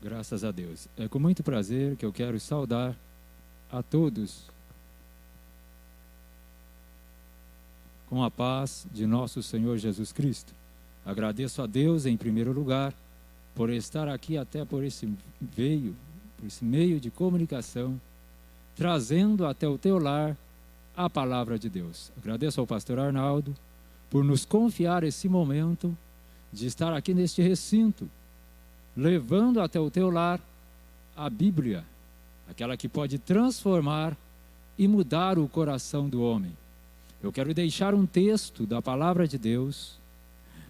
Graças a Deus. É com muito prazer que eu quero saudar a todos com a paz de nosso Senhor Jesus Cristo. Agradeço a Deus em primeiro lugar por estar aqui até por esse meio de comunicação, trazendo até o teu lar a palavra de Deus. Agradeço ao pastor Arnaldo por nos confiar esse momento de estar aqui neste recinto, levando até o teu lar a Bíblia, aquela que pode transformar e mudar o coração do homem. Eu quero deixar um texto da palavra de Deus,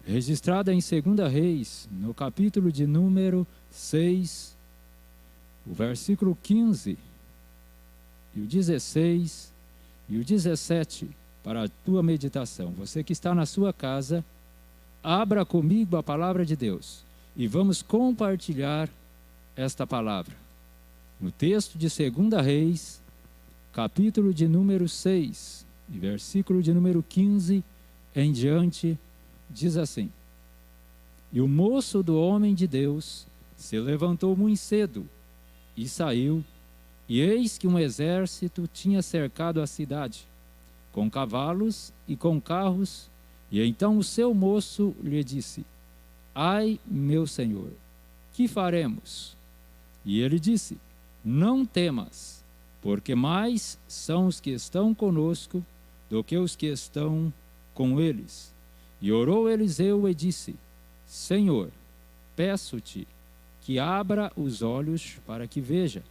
registrada em 2 Reis, no capítulo de número 6, o versículo 15, e o 16 e o 17, para a tua meditação. Você que está na sua casa, abra comigo a palavra de Deus e vamos compartilhar esta palavra. No texto de 2 Reis, capítulo de número 6, e versículo de número 15 em diante, diz assim: E o moço do homem de Deus se levantou muito cedo e saiu, e eis que um exército tinha cercado a cidade, com cavalos e com carros, e então o seu moço lhe disse: Ai, meu senhor, que faremos? E ele disse: Não temas, porque mais são os que estão conosco do que os que estão com eles. E orou Eliseu e disse: Senhor, peço-te que abra os olhos para que veja.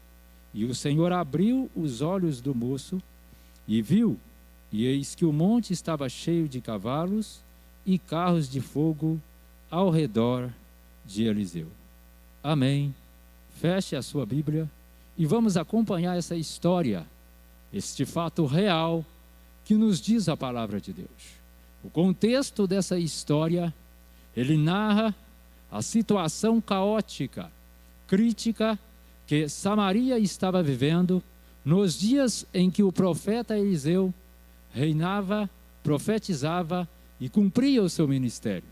E o Senhor abriu os olhos do moço e viu, e eis que o monte estava cheio de cavalos e carros de fogo ao redor de Eliseu. Amém. Feche a sua Bíblia e vamos acompanhar essa história, este fato real que nos diz a palavra de Deus. O contexto dessa história, ele narra a situação caótica, crítica, que Samaria estava vivendo nos dias em que o profeta Eliseu reinava, profetizava e cumpria o seu ministério.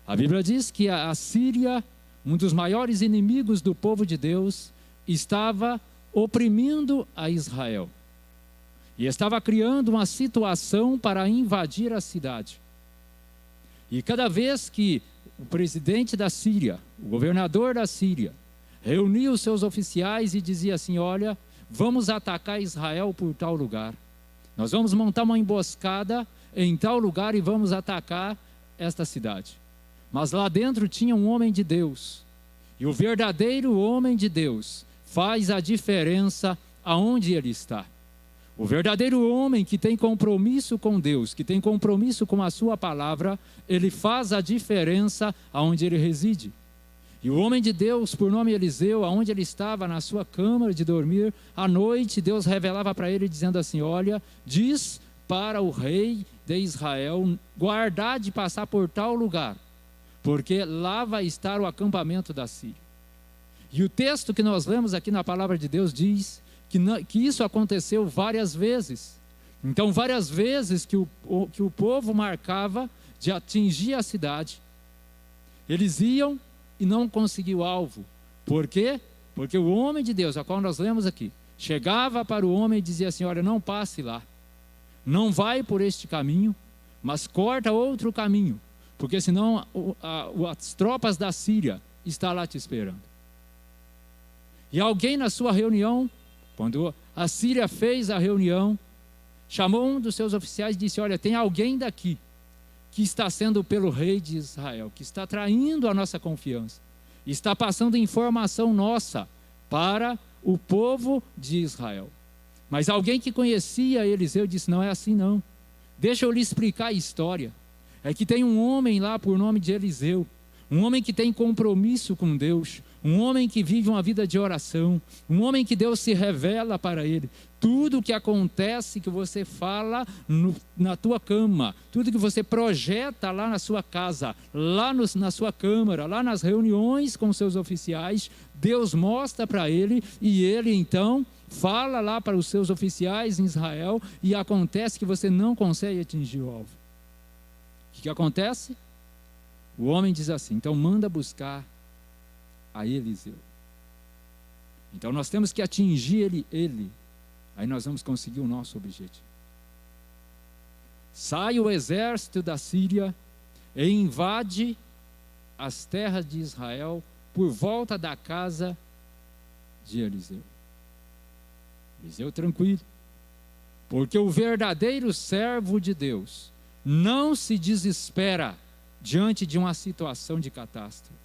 A Bíblia diz que a Síria, um dos maiores inimigos do povo de Deus, estava oprimindo a Israel. E estava criando uma situação para invadir a cidade. E cada vez que o presidente da Síria, o governador da Síria, reunia os seus oficiais e dizia assim: olha, vamos atacar Israel por tal lugar. Nós vamos montar uma emboscada em tal lugar e vamos atacar esta cidade. Mas lá dentro tinha um homem de Deus. E o verdadeiro homem de Deus faz a diferença aonde ele está. O verdadeiro homem que tem compromisso com Deus, que tem compromisso com a sua palavra, ele faz a diferença aonde ele reside. E o homem de Deus, por nome Eliseu, aonde ele estava, na sua câmara de dormir, à noite, Deus revelava para ele, dizendo assim: olha, diz para o rei de Israel guardar de passar por tal lugar, porque lá vai estar o acampamento da Síria. E o texto que nós lemos aqui na palavra de Deus diz que isso aconteceu várias vezes. Então, várias vezes que o povo marcava de atingir a cidade, eles iam e não conseguiam o alvo. Por quê? Porque o homem de Deus, a qual nós lemos aqui, chegava para o homem e dizia assim: olha, não passe lá, não vai por este caminho, mas corta outro caminho, porque senão as tropas da Síria estão lá te esperando. E alguém na sua reunião, quando a Síria fez a reunião, chamou um dos seus oficiais e disse: olha, tem alguém daqui que está sendo pelo rei de Israel, que está traindo a nossa confiança, está passando informação nossa para o povo de Israel. Mas alguém que conhecia Eliseu disse: não é assim não, deixa eu lhe explicar a história. É que tem um homem lá por nome de Eliseu, um homem que tem compromisso com Deus, um homem que vive uma vida de oração, um homem que Deus se revela para ele. Tudo o que acontece, que você fala na tua cama, tudo que você projeta lá na sua casa, lá na sua câmara, lá nas reuniões com seus oficiais, Deus mostra para ele, e ele então fala lá para os seus oficiais em Israel, e acontece que você não consegue atingir o alvo. O que acontece? O homem diz assim: então manda buscar a Eliseu. Então nós temos que atingir ele. Aí nós vamos conseguir o nosso objetivo. Sai o exército da Síria e invade as terras de Israel por volta da casa de Eliseu. Eliseu tranquilo, porque o verdadeiro servo de Deus não se desespera diante de uma situação de catástrofe.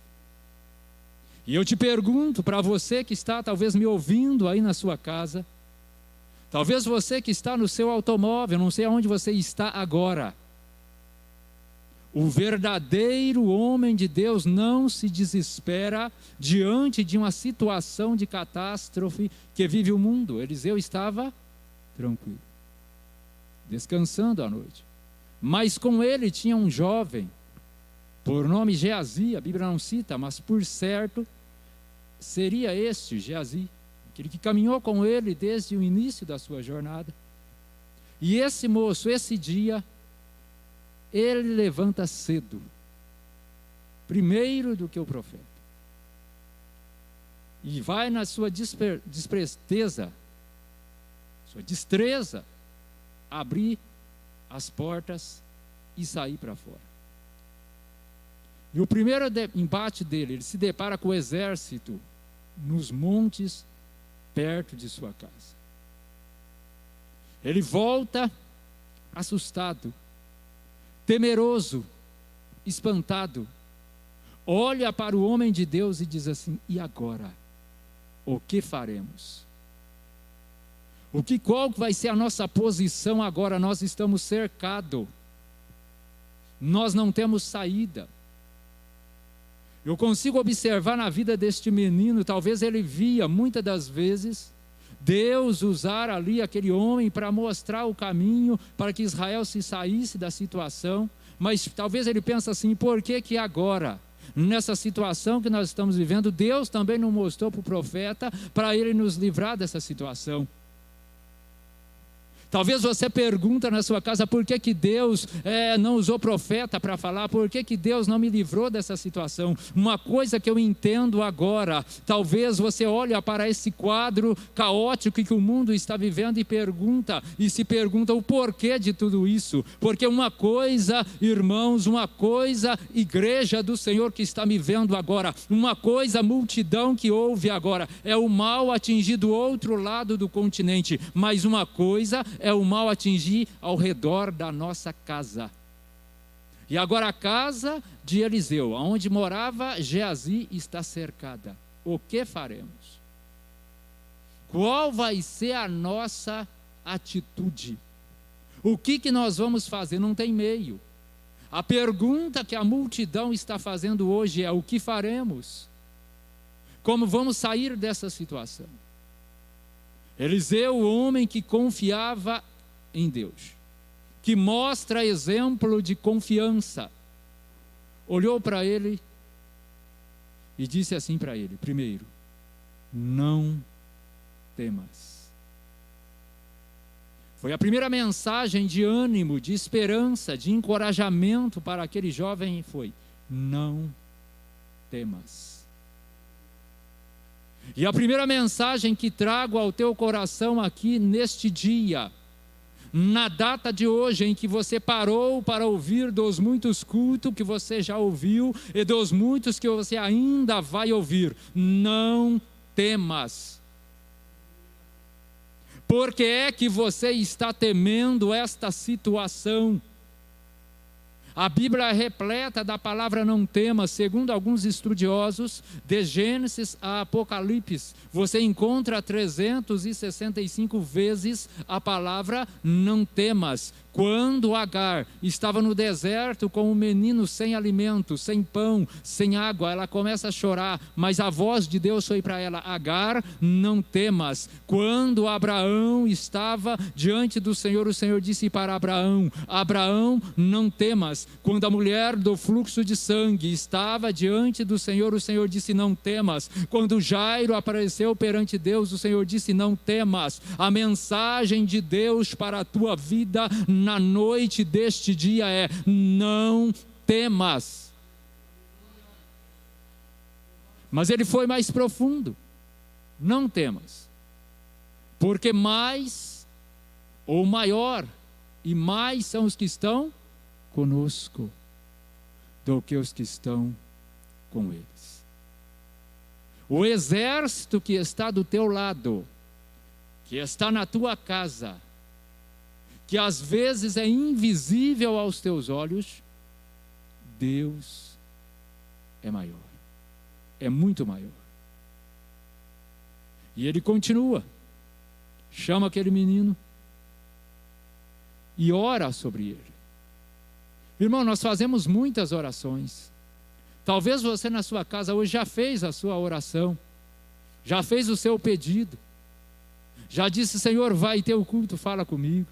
E eu te pergunto, para você que está talvez me ouvindo aí na sua casa, talvez você que está no seu automóvel, não sei aonde você está agora, o verdadeiro homem de Deus não se desespera diante de uma situação de catástrofe que vive o mundo. Eliseu estava tranquilo, descansando à noite. Mas com ele tinha um jovem, por nome Geazi, a Bíblia não cita, mas por certo seria este Geazi, aquele que caminhou com ele desde o início da sua jornada. E esse moço, esse dia, ele levanta cedo, primeiro do que o profeta, e vai na sua destreza, abrir as portas e sair para fora. E o primeiro embate dele, ele se depara com o exército nos montes perto de sua casa. Ele volta assustado, temeroso, espantado, olha para o homem de Deus e diz assim: e agora? O que faremos? Qual vai ser a nossa posição agora? Nós estamos cercados, nós não temos saída. Eu consigo observar na vida deste menino, talvez ele via muitas das vezes Deus usar ali aquele homem para mostrar o caminho para que Israel se saísse da situação, mas talvez ele pense assim: por que agora, nessa situação que nós estamos vivendo, Deus também não mostrou para o profeta para ele nos livrar dessa situação? Talvez você pergunta na sua casa: por que Deus não usou profeta para falar? Por que Deus não me livrou dessa situação? Uma coisa que eu entendo agora, talvez você olhe para esse quadro caótico que o mundo está vivendo e se pergunta o porquê de tudo isso. Porque uma coisa, irmãos, igreja do Senhor que está me vendo agora, uma coisa, multidão que ouve agora, é o mal atingir do outro lado do continente, mas uma coisa é o mal atingir ao redor da nossa casa. E agora a casa de Eliseu, onde morava Geazi, está cercada. O que faremos? Qual vai ser a nossa atitude? O que nós vamos fazer? Não tem meio. A pergunta que a multidão está fazendo hoje é: o que faremos? Como vamos sair dessa situação? Eliseu, o homem que confiava em Deus, que mostra exemplo de confiança, olhou para ele e disse assim para ele: primeiro, não temas. Foi a primeira mensagem de ânimo, de esperança, de encorajamento para aquele jovem, foi: não temas. E a primeira mensagem que trago ao teu coração aqui neste dia, na data de hoje em que você parou para ouvir dos muitos cultos que você já ouviu e dos muitos que você ainda vai ouvir: não temas. Por que é que você está temendo esta situação? A Bíblia é repleta da palavra não temas. Segundo alguns estudiosos, de Gênesis a Apocalipse, você encontra 365 vezes a palavra não temas. Quando Agar estava no deserto com um menino sem alimento, sem pão, sem água, ela começa a chorar, mas a voz de Deus foi para ela: Agar, não temas. Quando Abraão estava diante do Senhor, o Senhor disse para Abraão: Abraão, não temas. Quando a mulher do fluxo de sangue estava diante do Senhor, o Senhor disse: não temas. Quando Jairo apareceu perante Deus, o Senhor disse: não temas. A mensagem de Deus para a tua vida na noite deste dia é: não temas. Mas ele foi mais profundo. não temas, porque mais ou maior e mais são os que estão conosco do que os que estão com eles. O exército que está do teu lado, que está na tua casa, que às vezes é invisível aos teus olhos, Deus é maior, é muito maior. E ele continua, chama aquele menino e ora sobre ele. Irmão, nós fazemos muitas orações. Talvez você na sua casa hoje já fez a sua oração, já fez o seu pedido, já disse: Senhor, vai ter o culto, fala comigo.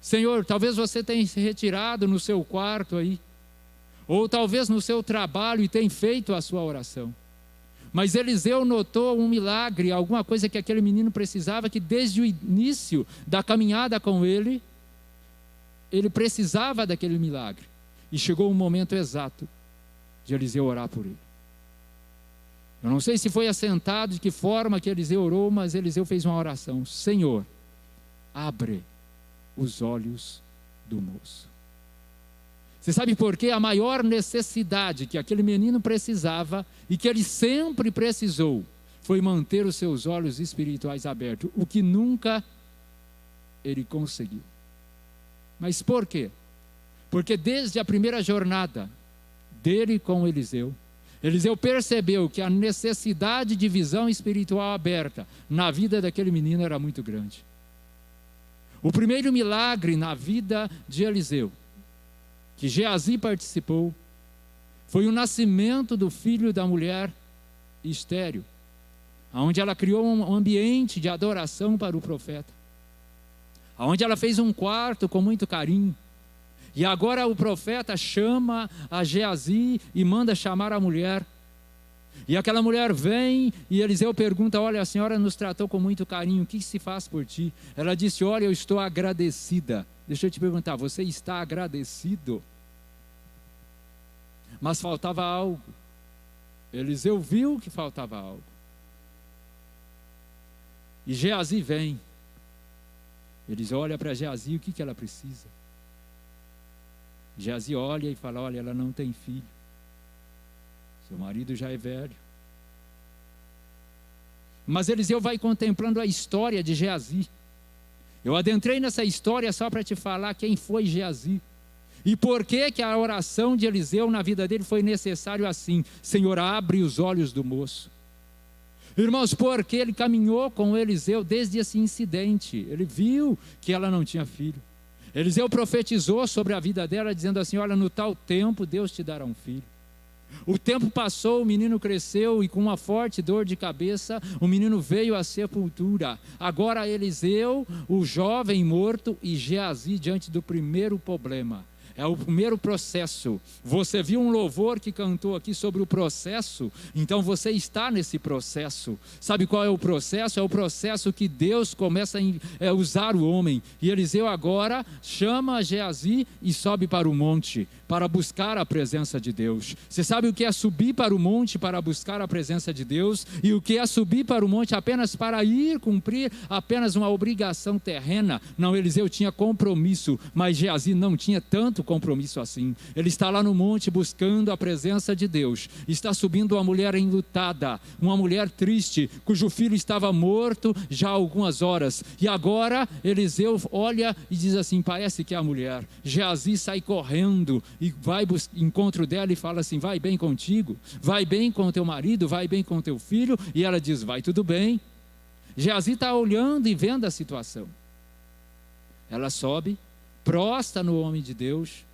Senhor, talvez você tenha se retirado no seu quarto aí, ou talvez no seu trabalho e tenha feito a sua oração. Mas Eliseu notou um milagre, alguma coisa que aquele menino precisava, que desde o início da caminhada com ele precisava daquele milagre. E chegou o momento exato de Eliseu orar por ele. Eu não sei se foi assentado, de que forma que Eliseu orou, mas Eliseu fez uma oração: Senhor, abre os olhos do moço. Você sabe por quê? A maior necessidade que aquele menino precisava, e que ele sempre precisou, foi manter os seus olhos espirituais abertos, o que nunca ele conseguiu. Mas por quê? Porque desde a primeira jornada dele com Eliseu, Eliseu percebeu que a necessidade de visão espiritual aberta na vida daquele menino era muito grande. O primeiro milagre na vida de Eliseu, que Geazi participou, foi o nascimento do filho da mulher estéril, onde ela criou um ambiente de adoração para o profeta, onde ela fez um quarto com muito carinho. E agora o profeta chama a Geazi e manda chamar a mulher. E aquela mulher vem e Eliseu pergunta: olha, a senhora nos tratou com muito carinho, o que se faz por ti? Ela disse: olha, eu estou agradecida. Deixa eu te perguntar, você está agradecido? Mas faltava algo. Eliseu viu que faltava algo. E Geazi vem. Eliseu olha para Geazi, o que ela precisa? Geazi olha e fala: olha, ela não tem filho, seu marido já é velho. Mas Eliseu vai contemplando a história de Geazi. Eu adentrei nessa história só para te falar quem foi Geazi e por que a oração de Eliseu na vida dele foi necessário assim: Senhor, abre os olhos do moço. Irmãos, porque ele caminhou com Eliseu desde esse incidente, ele viu que ela não tinha filho. Eliseu profetizou sobre a vida dela, dizendo assim: olha, no tal tempo Deus te dará um filho. O tempo passou, o menino cresceu e com uma forte dor de cabeça, o menino veio à sepultura. Agora Eliseu, o jovem morto, e Geazi diante do primeiro problema. É o primeiro processo. Você viu um louvor que cantou aqui sobre o processo? Então você está nesse processo. Sabe qual é o processo? É o processo que Deus começa a usar o homem. E Eliseu agora chama Geazi e sobe para o monte para buscar a presença de Deus. Você sabe o que é subir para o monte para buscar a presença de Deus? E o que é subir para o monte apenas para ir cumprir apenas uma obrigação terrena? Não, Eliseu tinha compromisso, mas Geazi não tinha tanto compromisso assim. Ele está lá no monte buscando a presença de Deus. Está subindo uma mulher enlutada, uma mulher triste, cujo filho estava morto já há algumas horas. E agora Eliseu olha e diz assim: parece que é a mulher. Geazi sai correndo e vai ao encontro dela e fala assim: vai bem contigo? Vai bem com teu marido? Vai bem com teu filho? E ela diz: vai tudo bem. Geazi está olhando e vendo a situação. Ela sobe, prostra no homem de Deus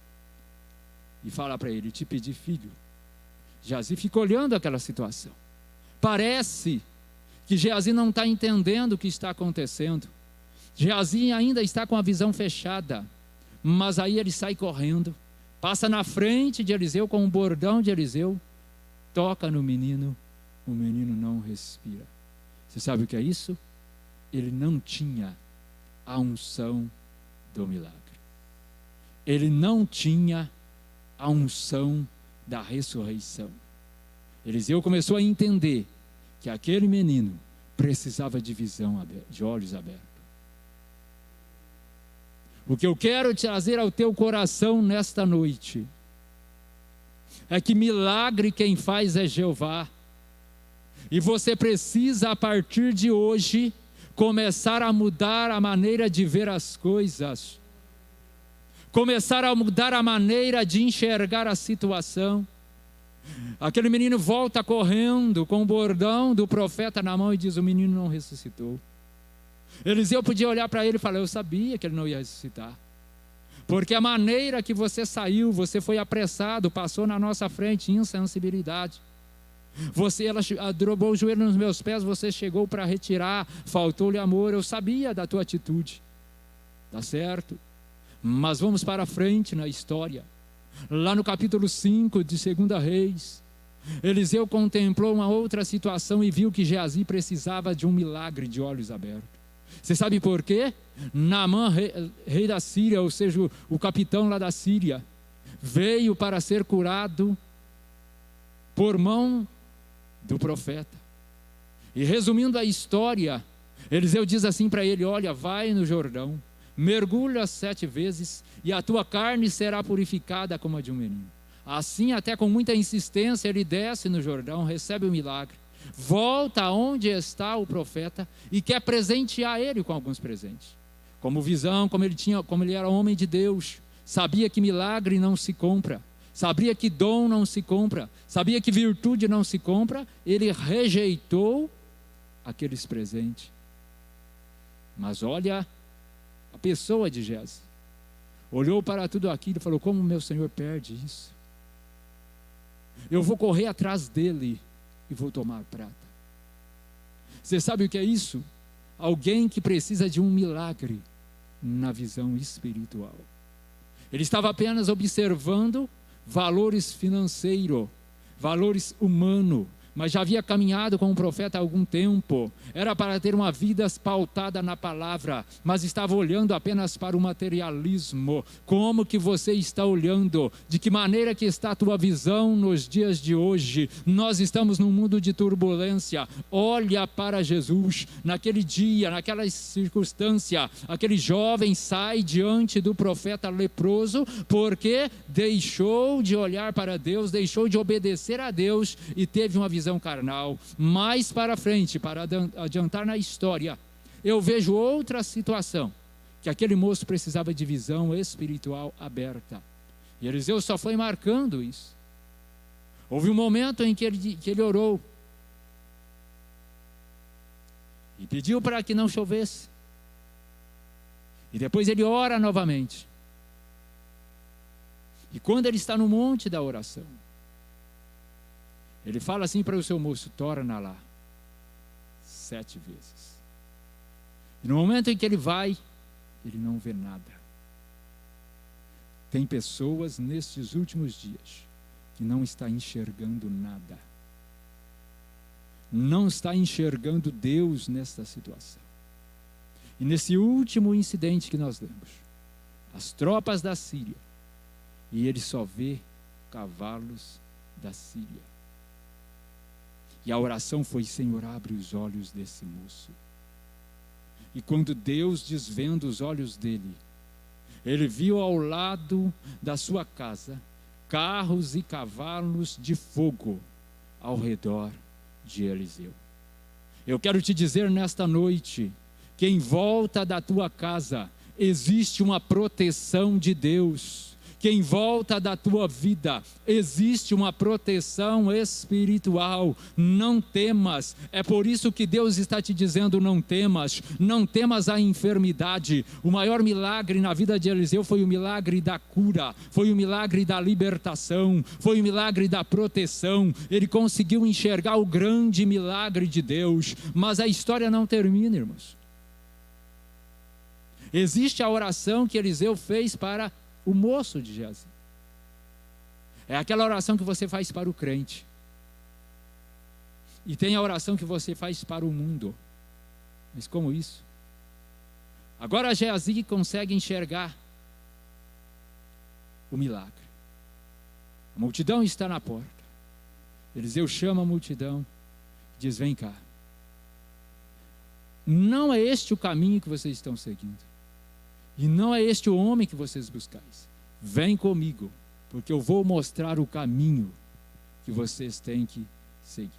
e fala para ele: te pedi filho. Geazi fica olhando aquela situação. Parece que Geazi não está entendendo o que está acontecendo. Geazi ainda está com a visão fechada. Mas aí ele sai correndo, passa na frente de Eliseu com um bordão de Eliseu, toca no menino, o menino não respira. Você sabe o que é isso? Ele não tinha a unção do milagre. Ele não tinha a unção da ressurreição. Eliseu começou a entender que aquele menino precisava de visão, de olhos abertos. O que eu quero trazer ao teu coração nesta noite é que milagre quem faz é Jeová. E você precisa, a partir de hoje, começar a mudar a maneira de ver as coisas. Começar a mudar a maneira de enxergar a situação. Aquele menino volta correndo com o bordão do profeta na mão e diz: o menino não ressuscitou. Eliseu podia olhar para ele e falar: eu sabia que ele não ia ressuscitar. Porque a maneira que você saiu, você foi apressado, passou na nossa frente, insensibilidade. Ela dobrou o joelho nos meus pés, você chegou para retirar, faltou-lhe amor, eu sabia da tua atitude. Tá certo? Mas vamos para frente na história. Lá no capítulo 5 de 2 Reis, Eliseu contemplou uma outra situação e viu que Geazi precisava de um milagre de olhos abertos. Você sabe por quê? Naamã, rei da Síria, ou seja, o capitão lá da Síria, veio para ser curado por mão do profeta. E resumindo a história, Eliseu diz assim para ele: olha, vai no Jordão, mergulha 7 vezes e a tua carne será purificada como a de um menino. Assim, até com muita insistência, ele desce no Jordão, recebe o milagre, volta onde está o profeta e quer presentear ele com alguns presentes. Como visão, como ele era homem de Deus, sabia que milagre não se compra, sabia que dom não se compra, sabia que virtude não se compra, ele rejeitou aqueles presentes. Mas olha a pessoa de Geazi, olhou para tudo aquilo e falou: como meu Senhor perde isso? Eu vou correr atrás dele e vou tomar prata. Você sabe o que é isso? Alguém que precisa de um milagre na visão espiritual. Ele estava apenas observando valores financeiros, valores humanos, mas já havia caminhado com o profeta há algum tempo. Era para ter uma vida pautada na palavra, mas estava olhando apenas para o materialismo. Como que você está olhando? De que maneira que está a tua visão nos dias de hoje? Nós estamos num mundo de turbulência. Olha para Jesus. Naquele dia, naquela circunstância, aquele jovem sai diante do profeta leproso porque deixou de olhar para Deus, deixou de obedecer a Deus e teve uma visão carnal. Mais para frente, para adiantar na história, eu vejo outra situação, que aquele moço precisava de visão espiritual aberta. E Eliseu só foi marcando isso. Houve um momento em que ele orou e pediu para que não chovesse. E depois ele ora novamente. E quando ele está no monte da oração, ele fala assim para o seu moço: torna lá 7 vezes. E no momento em que ele vai, ele não vê nada. Tem pessoas nestes últimos dias que não está enxergando nada. Não está enxergando Deus nesta situação. E nesse último incidente que nós lemos, as tropas da Síria, e ele só vê cavalos da Síria. E a oração foi: Senhor, abre os olhos desse moço. E quando Deus desvenda os olhos dele, ele viu ao lado da sua casa carros e cavalos de fogo ao redor de Eliseu. Eu quero te dizer nesta noite que em volta da tua casa existe uma proteção de Deus. Que em volta da tua vida existe uma proteção espiritual. Não temas. É por isso que Deus está te dizendo: não temas. Não temas a enfermidade. O maior milagre na vida de Eliseu foi o milagre da cura, foi o milagre da libertação, foi o milagre da proteção. Ele conseguiu enxergar o grande milagre de Deus. Mas a história não termina, irmãos. Existe a oração que Eliseu fez para o moço de Geazi. É aquela oração que você faz para o crente. E tem a oração que você faz para o mundo. Mas como isso? Agora Geazi consegue enxergar o milagre. A multidão está na porta. Eliseu chama a multidão e diz: vem cá. não é este o caminho que vocês estão seguindo. E não é este o homem que vocês buscais. Vem comigo, porque eu vou mostrar o caminho que vocês têm que seguir.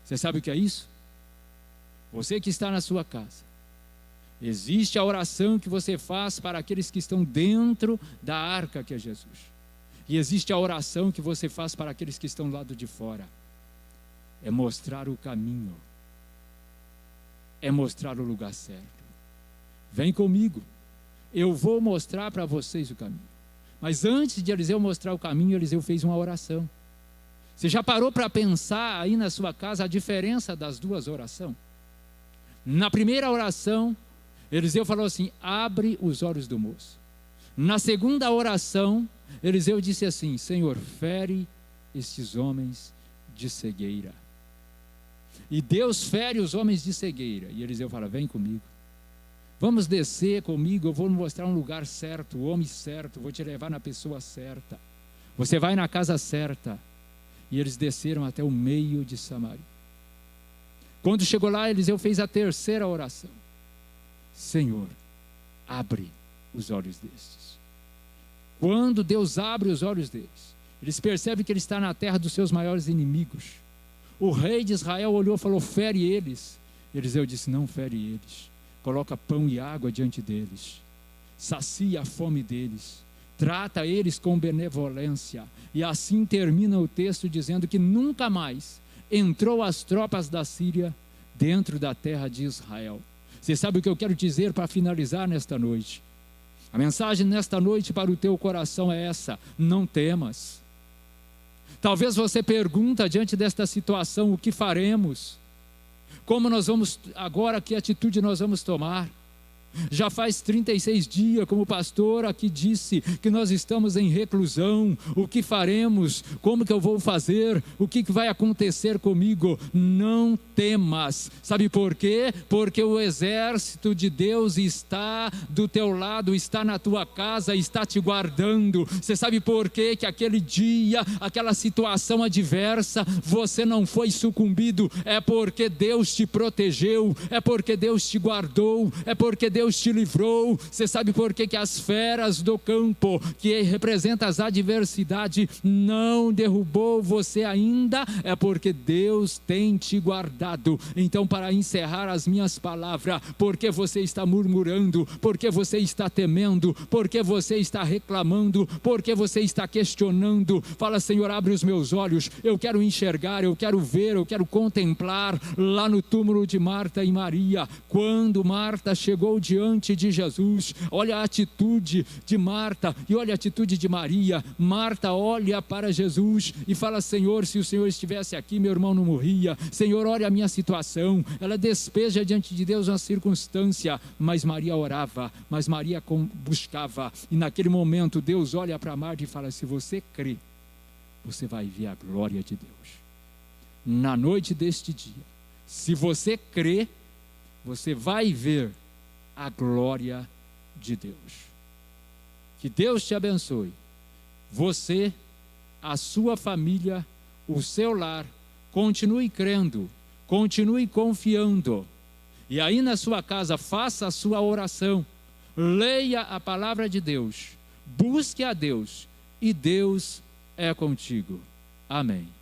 Você sabe o que é isso? Você que está na sua casa, existe a oração que você faz para aqueles que estão dentro da arca que é Jesus. E existe a oração que você faz para aqueles que estão do lado de fora. É mostrar o caminho. É mostrar o lugar certo. Vem comigo. Eu vou mostrar para vocês o caminho. Mas antes de Eliseu mostrar o caminho, Eliseu fez uma oração. Você já parou para pensar aí na sua casa a diferença das duas orações? Na primeira oração, Eliseu falou assim: abre os olhos do moço. Na segunda oração, Eliseu disse assim: Senhor, fere estes homens de cegueira. E Deus fere os homens de cegueira. E Eliseu fala: vem comigo. Vamos descer comigo, eu vou mostrar um lugar certo, o homem certo, vou te levar na pessoa certa. Você vai na casa certa. E eles desceram até o meio de Samaria. Quando chegou lá, Eliseu fez a terceira oração: Senhor, abre os olhos destes. Quando Deus abre os olhos deles, eles percebem que ele está na terra dos seus maiores inimigos. O rei de Israel olhou e falou: fere eles. Eliseu disse: não fere eles. Coloca pão e água diante deles. Sacia a fome deles. Trata eles com benevolência. E assim termina o texto dizendo que nunca mais entrou as tropas da Síria dentro da terra de Israel. Você sabe o que eu quero dizer para finalizar nesta noite? A mensagem nesta noite para o teu coração é essa: não temas. Talvez você pergunta diante desta situação: o que faremos? Como nós vamos agora, que atitude nós vamos tomar? Já faz 36 dias, como o pastor aqui disse, que nós estamos em reclusão. O que faremos? Como que eu vou fazer? O que vai acontecer comigo? Não temas. Sabe por quê? Porque o exército de Deus está do teu lado, está na tua casa, está te guardando. Você sabe por quê? Que aquele dia, aquela situação adversa, você não foi sucumbido. É porque Deus te protegeu, é porque Deus te guardou, é porque Deus te livrou. Você sabe por quê? Que as feras do campo, que representa as adversidades, não derrubou você ainda? É porque Deus tem te guardado. Então, para encerrar as minhas palavras, porque você está murmurando, porque você está temendo, porque você está reclamando, porque você está questionando, fala: Senhor, abre os meus olhos, eu quero enxergar, eu quero ver, eu quero contemplar lá no túmulo de Marta e Maria. Quando Marta chegou diante de Jesus, olha a atitude de Marta e olha a atitude de Maria. Marta olha para Jesus e fala: Senhor, se o Senhor estivesse aqui, meu irmão não morria. Senhor, olha a minha situação. Ela despeja diante de Deus uma circunstância, mas Maria orava, mas Maria buscava. E naquele momento Deus olha para Marta e fala: se você crê, você vai ver a glória de Deus. Na noite deste dia, se você crê, você vai ver a glória de Deus. Que Deus te abençoe. Você, a sua família, o seu lar, continue crendo, continue confiando. E aí na sua casa, faça a sua oração, leia a palavra de Deus, busque a Deus, e Deus é contigo. Amém.